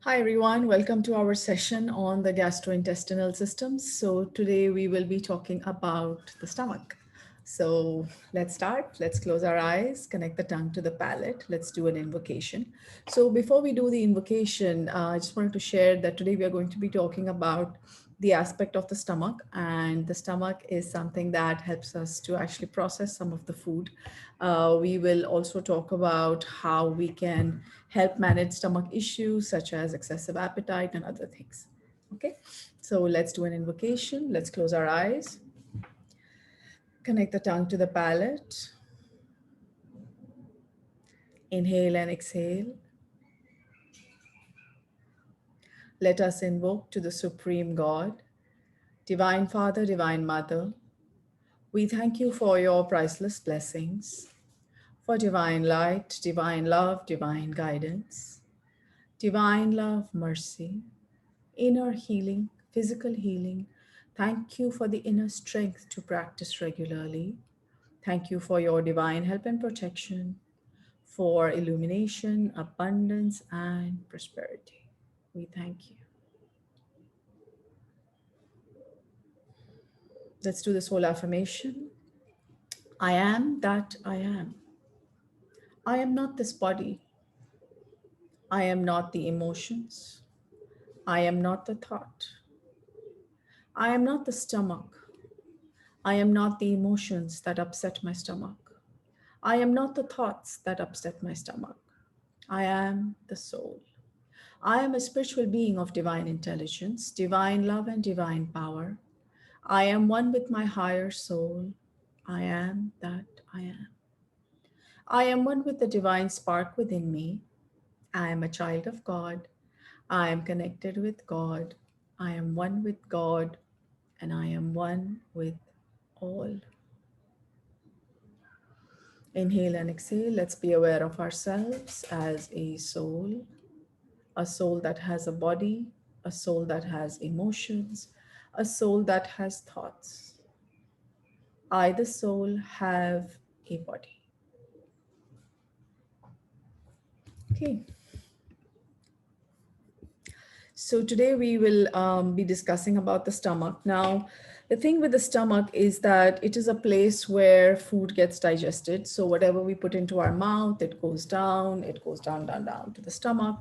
Hi everyone, welcome to our session on the gastrointestinal systems. So today we will be talking about the stomach. So let's start. Let's close our eyes, connect the tongue to the palate. Let's do an invocation. So before we do the invocation, I just wanted to share that today we are going to be talking about the aspect of the stomach, and the stomach is something that helps us to actually process some of the food. We will also talk about how we can help manage stomach issues such as excessive appetite and other things. Okay, so let's do an invocation. Let's close our eyes, connect the tongue to the palate, inhale and exhale. Let us invoke to the Supreme God, Divine Father, Divine Mother. We thank you for your priceless blessings, for divine light, divine love, divine guidance, divine love, mercy, inner healing, physical healing. Thank you for the inner strength to practice regularly. Thank you for your divine help and protection, for illumination, abundance, and prosperity. We thank you. Let's do this whole affirmation. I am that I am. I am not this body. I am not the emotions. I am not the thought. I am not the stomach. I am not the emotions that upset my stomach. I am not the thoughts that upset my stomach. I am the soul. I am a spiritual being of divine intelligence, divine love, and divine power. I am one with my higher soul. I am that I am. I am one with the divine spark within me. I am a child of God. I am connected with God. I am one with God, and I am one with all. Inhale and exhale. Let's be aware of ourselves as a soul that has a body, a soul that has emotions, a soul that has thoughts. I, the soul, have a body. Okay. So today we will be discussing about the stomach. Now, the thing with the stomach is that it is a place where food gets digested. So whatever we put into our mouth, it goes down, down, down to the stomach.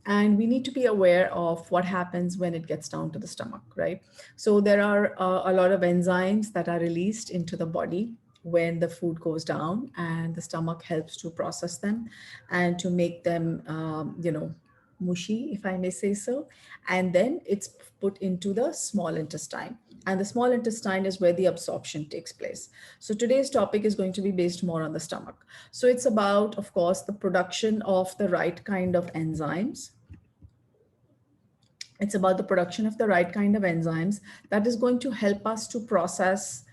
And we need to be aware of what happens when it gets down to the stomach, right? So there are a lot of enzymes that are released into the body when the food goes down, and the stomach helps to process them and to make them, mushy, if I may say so. And then it's put into the small intestine. And the small intestine is where the absorption takes place. So today's topic is going to be based more on the stomach. So it's about, of course, the production of the right kind of enzymes. It's about the production of the right kind of enzymes that is going to help us to process,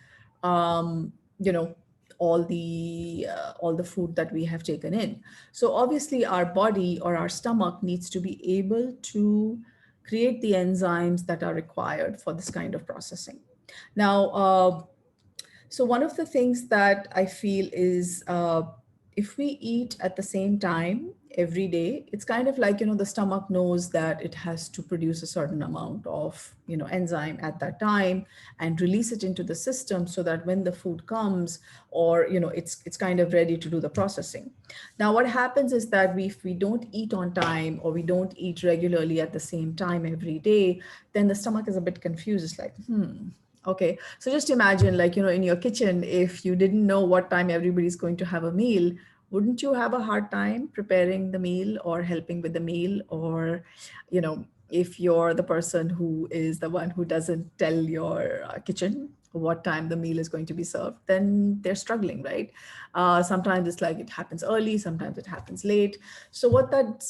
um, you know, all the food that we have taken in. So obviously, our body or our stomach needs to be able to create the enzymes that are required for this kind of processing. Now, so one of the things that I feel is, if we eat at the same time every day, it's kind of like, the stomach knows that it has to produce a certain amount of, enzyme at that time and release it into the system so that when the food comes, or, it's kind of ready to do the processing. Now, what happens is that if we don't eat on time, or we don't eat regularly at the same time every day, then the stomach is a bit confused. It's like, okay, so just imagine, like, in your kitchen, if you didn't know what time everybody's going to have a meal, wouldn't you have a hard time preparing the meal or helping with the meal? Or, if you're the person who is the one who doesn't tell your kitchen what time the meal is going to be served, then they're struggling, right? Sometimes it's like it happens early, sometimes it happens late. So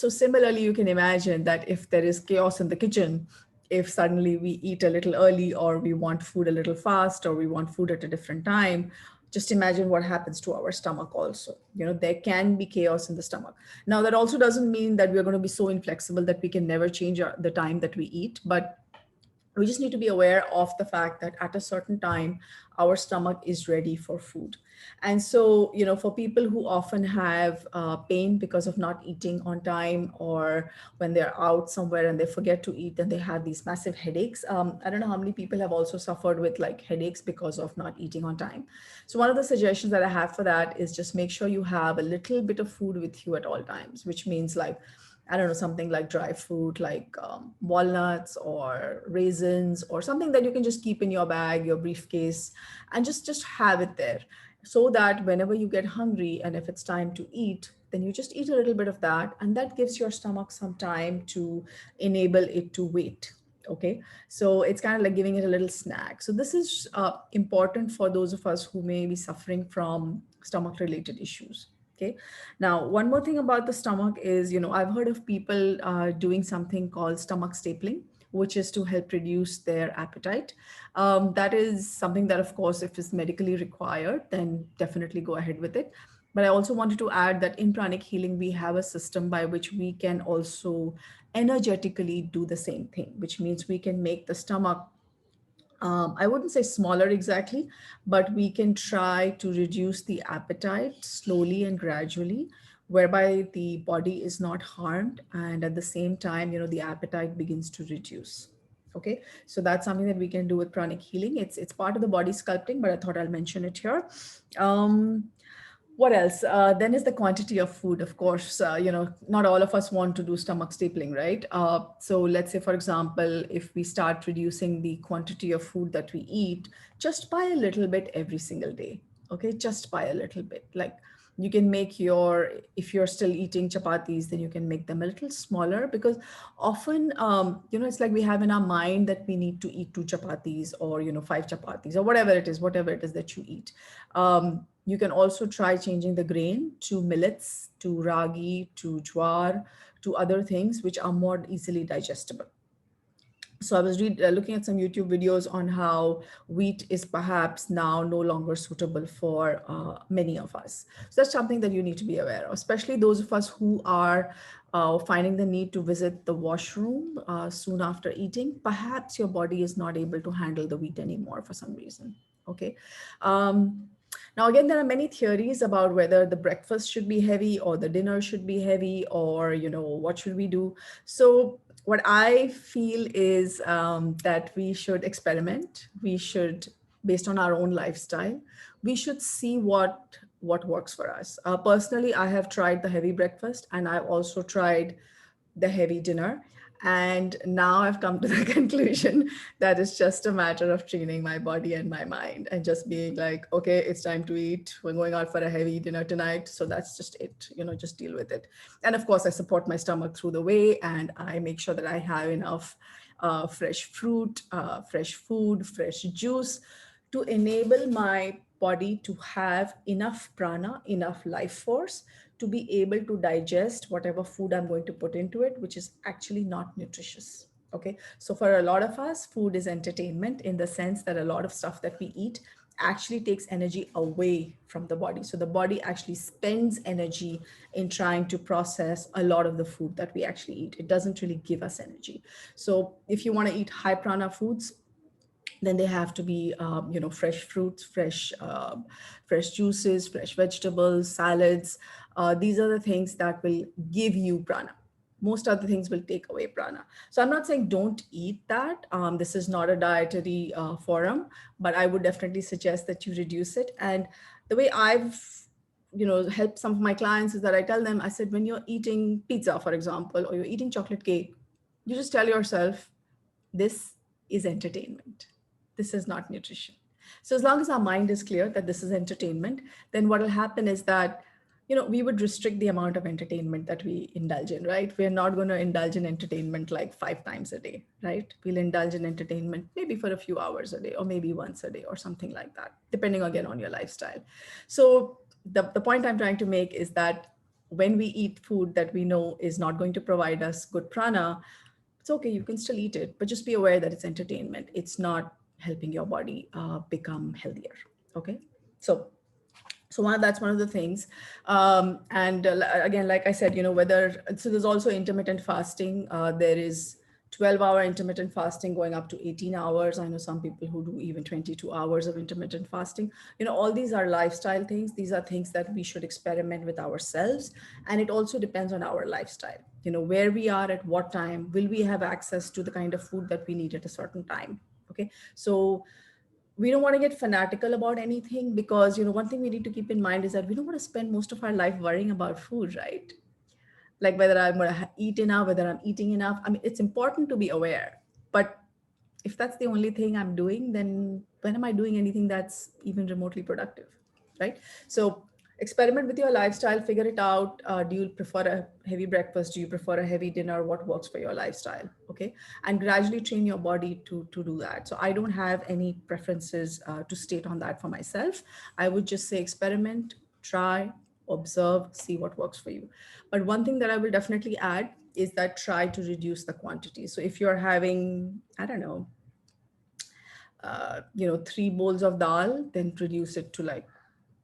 similarly, you can imagine that if there is chaos in the kitchen, if suddenly we eat a little early, or we want food a little fast, or we want food at a different time, just imagine what happens to our stomach also. There can be chaos in the stomach. Now, that also doesn't mean that we're going to be so inflexible that we can never change the time that we eat, but We just need to be aware of the fact that at a certain time our stomach is ready for food. And so, for people who often have pain because of not eating on time, or when they're out somewhere and they forget to eat and they have these massive headaches. I don't know how many people have also suffered with like headaches because of not eating on time. So one of the suggestions that I have for that is just make sure you have a little bit of food with you at all times, which means like, I don't know, something like dry fruit, like walnuts or raisins, or something that you can just keep in your bag, your briefcase, and just have it there, so that whenever you get hungry and if it's time to eat, then you just eat a little bit of that, and that gives your stomach some time to enable it to wait. Okay, so it's kind of like giving it a little snack. So this is important for those of us who may be suffering from stomach related issues. Okay. Now, one more thing about the stomach is, I've heard of people doing something called stomach stapling, which is to help reduce their appetite. That is something that, of course, if it's medically required, then definitely go ahead with it. But I also wanted to add that in pranic healing, we have a system by which we can also energetically do the same thing, which means we can make the stomach, I wouldn't say smaller exactly, but we can try to reduce the appetite slowly and gradually, whereby the body is not harmed. And at the same time, the appetite begins to reduce. Okay, so that's something that we can do with pranic healing. It's part of the body sculpting, but I thought I'll mention it here. Um, what else? Then is the quantity of food. Of course, not all of us want to do stomach stapling, right? So let's say, for example, if we start reducing the quantity of food that we eat just by a little bit every single day, okay, just by a little bit. Like you can make if you're still eating chapatis, then you can make them a little smaller, because often, it's like we have in our mind that we need to eat 2 chapatis, or, 5 chapatis, or whatever it is that you eat. You can also try changing the grain to millets, to ragi, to jowar, to other things which are more easily digestible. So I was looking at some YouTube videos on how wheat is perhaps now no longer suitable for many of us. So that's something that you need to be aware of, especially those of us who are finding the need to visit the washroom soon after eating. Perhaps your body is not able to handle the wheat anymore for some reason. Okay. Now, again, there are many theories about whether the breakfast should be heavy or the dinner should be heavy, or, what should we do? So what I feel is that we should experiment. We should, based on our own lifestyle, we should see what works for us. Personally, I have tried the heavy breakfast, and I've also tried the heavy dinner. And now I've come to the conclusion that it's just a matter of training my body and my mind, and just being like, okay, it's time to eat. We're going out for a heavy dinner tonight. So that's just it, just deal with it. And of course, I support my stomach through the way, and I make sure that I have enough fresh fruit, fresh food, fresh juice, to enable my body to have enough prana, enough life force to be able to digest whatever food I'm going to put into it, which is actually not nutritious. Okay. So for a lot of us, food is entertainment, in the sense that a lot of stuff that we eat actually takes energy away from the body. So the body actually spends energy in trying to process a lot of the food that we actually eat. It doesn't really give us energy. So if you want to eat high prana foods, then they have to be fresh fruits, fresh juices, fresh vegetables, salads. These are the things that will give you prana. Most other things will take away prana. So I'm not saying don't eat that. This is not a dietary forum, but I would definitely suggest that you reduce it. And the way I've helped some of my clients is that I tell them, I said, when you're eating pizza, for example, or you're eating chocolate cake, you just tell yourself, this is entertainment. This is not nutrition. So as long as our mind is clear that this is entertainment, then what will happen is that, we would restrict the amount of entertainment that we indulge in, right? We're not going to indulge in entertainment like 5 times a day, right? We'll indulge in entertainment maybe for a few hours a day, or maybe once a day, or something like that, depending again on your lifestyle. So the point I'm trying to make is that when we eat food that we know is not going to provide us good prana, it's okay, you can still eat it, but just be aware that it's entertainment. It's not helping your body become healthier. Okay. So that's one of the things. And again, like I said, whether, so there's also intermittent fasting. There is 12-hour intermittent fasting going up to 18 hours. I know some people who do even 22 hours of intermittent fasting. All these are lifestyle things. These are things that we should experiment with ourselves. And it also depends on our lifestyle, where we are at what time, will we have access to the kind of food that we need at a certain time. Okay. So we don't want to get fanatical about anything, because one thing we need to keep in mind is that we don't want to spend most of our life worrying about food, right? Like whether I'm going to eat enough, whether I'm eating enough. I mean, it's important to be aware, but if that's the only thing I'm doing, then when am I doing anything that's even remotely productive, right? So experiment with your lifestyle, figure it out. Do you prefer a heavy breakfast? Do you prefer a heavy dinner? What works for your lifestyle? Okay. And gradually train your body to do that. So I don't have any preferences to state on that for myself. I would just say experiment, try, observe, see what works for you. But one thing that I will definitely add is that try to reduce the quantity. So if you're having, I don't know, 3 bowls of dal, then reduce it to like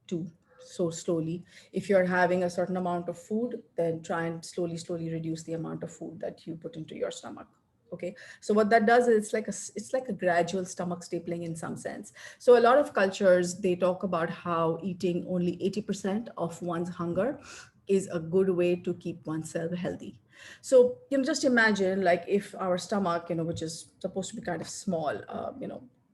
2. So slowly. If you're having a certain amount of food, then try and slowly reduce the amount of food that you put into your stomach. Okay. So what that does is it's like a gradual stomach stapling in some sense. So a lot of cultures, they talk about how eating only 80% of one's hunger is a good way to keep oneself healthy. So, just imagine like if our stomach, which is supposed to be kind of small,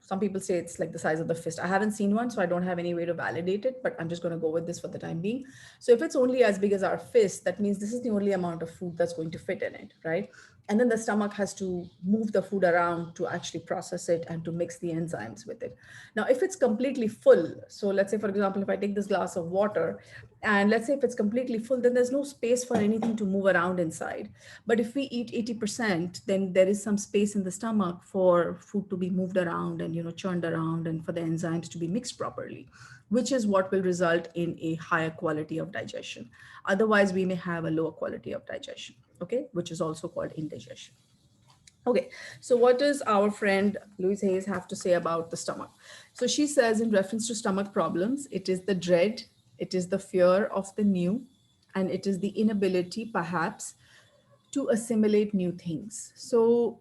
some people say it's like the size of the fist. I haven't seen one, so I don't have any way to validate it, but I'm just going to go with this for the time being. So if it's only as big as our fist, that means this is the only amount of food that's going to fit in it, right? And then the stomach has to move the food around to actually process it and to mix the enzymes with it. Now, if it's completely full, so let's say, for example, if I take this glass of water, and let's say if it's completely full, then there's no space for anything to move around inside. But if we eat 80%, then there is some space in the stomach for food to be moved around and, churned around, and for the enzymes to be mixed properly, which is what will result in a higher quality of digestion. Otherwise, we may have a lower quality of digestion, okay, which is also called indigestion. Okay, so what does our friend Louise Hayes have to say about the stomach? So she says, in reference to stomach problems, it is the dread, it is the fear of the new, and it is the inability, perhaps, to assimilate new things. So,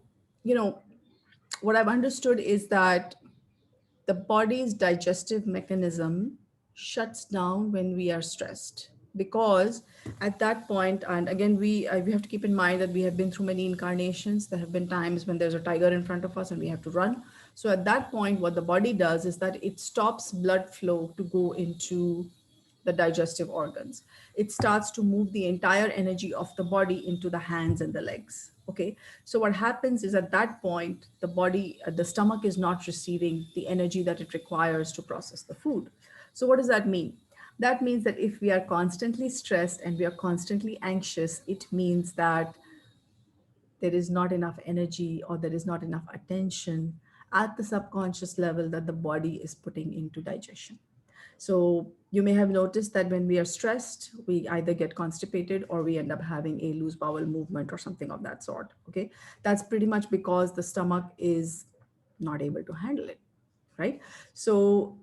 what I've understood is that the body's digestive mechanism shuts down when we are stressed, because at that point, and again, we have to keep in mind that we have been through many incarnations. There have been times when there's a tiger in front of us and we have to run. So at that point, what the body does is that it stops blood flow to go into the digestive organs. It starts to move the entire energy of the body into the hands and the legs. Okay. So what happens is at that point, the body, the stomach is not receiving the energy that it requires to process the food. So what does that mean? That means that if we are constantly stressed and we are constantly anxious, it means that there is not enough energy or there is not enough attention at the subconscious level that the body is putting into digestion. So you may have noticed that when we are stressed, we either get constipated or we end up having a loose bowel movement or something of that sort. Okay. That's pretty much because the stomach is not able to handle it. Right. So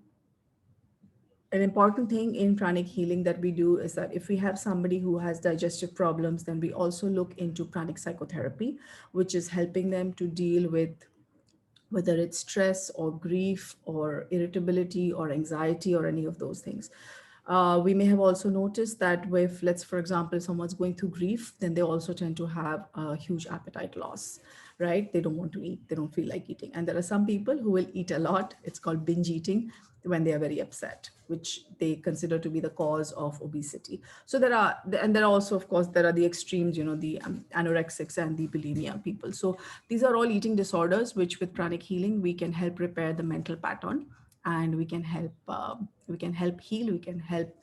an important thing in pranic healing that we do is that if we have somebody who has digestive problems, then we also look into pranic psychotherapy, which is helping them to deal with whether it's stress or grief or irritability or anxiety or any of those things. We may have also noticed that if, let's, for example, someone's going through grief, then they also tend to have a huge appetite loss, right? They don't want to eat, they don't feel like eating. And there are some people who will eat a lot. It's called binge eating when they are very upset, which they consider to be the cause of obesity. So and there are also, of course, there are the extremes, the anorexics and the bulimia people. So these are all eating disorders, which with pranic healing, we can help repair the mental pattern, and we can help heal, we can help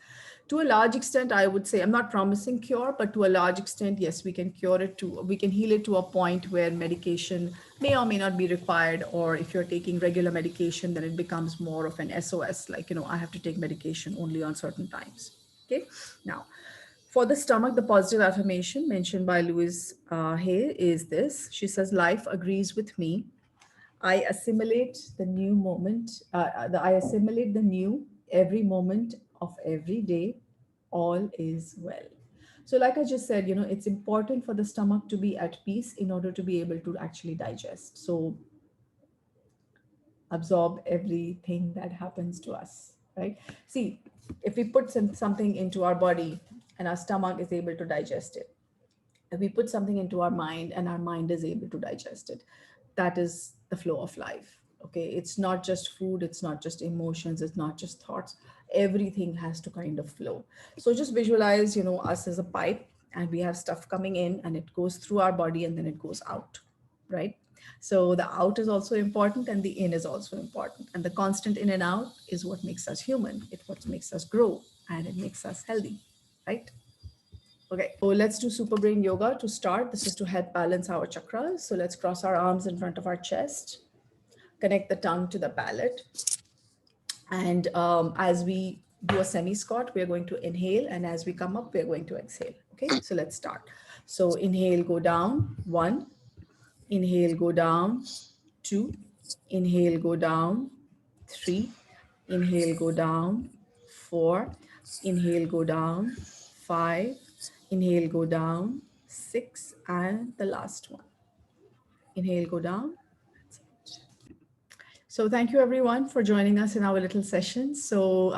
to a large extent. I would say, I'm not promising cure, but to a large extent, yes, we can cure it to, we can heal it to a point where medication may or may not be required. Or if you're taking regular medication, then it becomes more of an SOS, like, I have to take medication only on certain times. Okay. Now, for the stomach, the positive affirmation mentioned by Louise Hay is this. She says, life agrees with me. I assimilate the new moment. I assimilate the new every moment of every day. All is well. So like I just said, it's important for the stomach to be at peace in order to be able to actually digest. So absorb everything that happens to us, right? See, if we put something into our body and our stomach is able to digest it, if we put something into our mind and our mind is able to digest it, that is the flow of life. Okay, it's not just food, it's not just emotions, it's not just thoughts. Everything has to kind of flow. So just visualize, us as a pipe, and we have stuff coming in and it goes through our body and then it goes out, right? So the out is also important and the in is also important, and the constant in and out is what makes us human. It's what makes us grow and it makes us healthy, right? Okay, so let's do super brain yoga to start. This is to help balance our chakras. So let's cross our arms in front of our chest, connect the tongue to the palate. And as we do a semi squat, we are going to inhale. And as we come up, we are going to exhale. Okay, so let's start. So inhale, go down, 1. Inhale, go down, 2. Inhale, go down, 3. Inhale, go down, 4. Inhale, go down, 5. Inhale, go down, 6. And the last one. Inhale, go down. So thank you everyone for joining us in our little session. So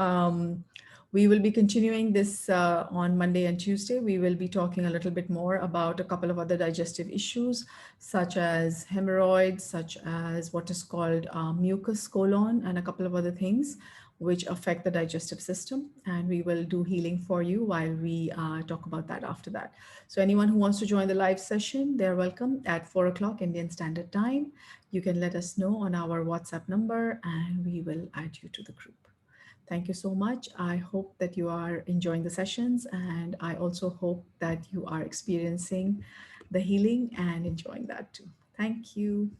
we will be continuing this on Monday and Tuesday. We will be talking a little bit more about a couple of other digestive issues, such as hemorrhoids, such as what is called mucus colon, and a couple of other things which affect the digestive system. And we will do healing for you while we talk about that after that. So anyone who wants to join the live session, they're welcome at 4 o'clock Indian Standard Time. You can let us know on our WhatsApp number and we will add you to the group. Thank you so much. I hope that you are enjoying the sessions, and I also hope that you are experiencing the healing and enjoying that too. Thank you.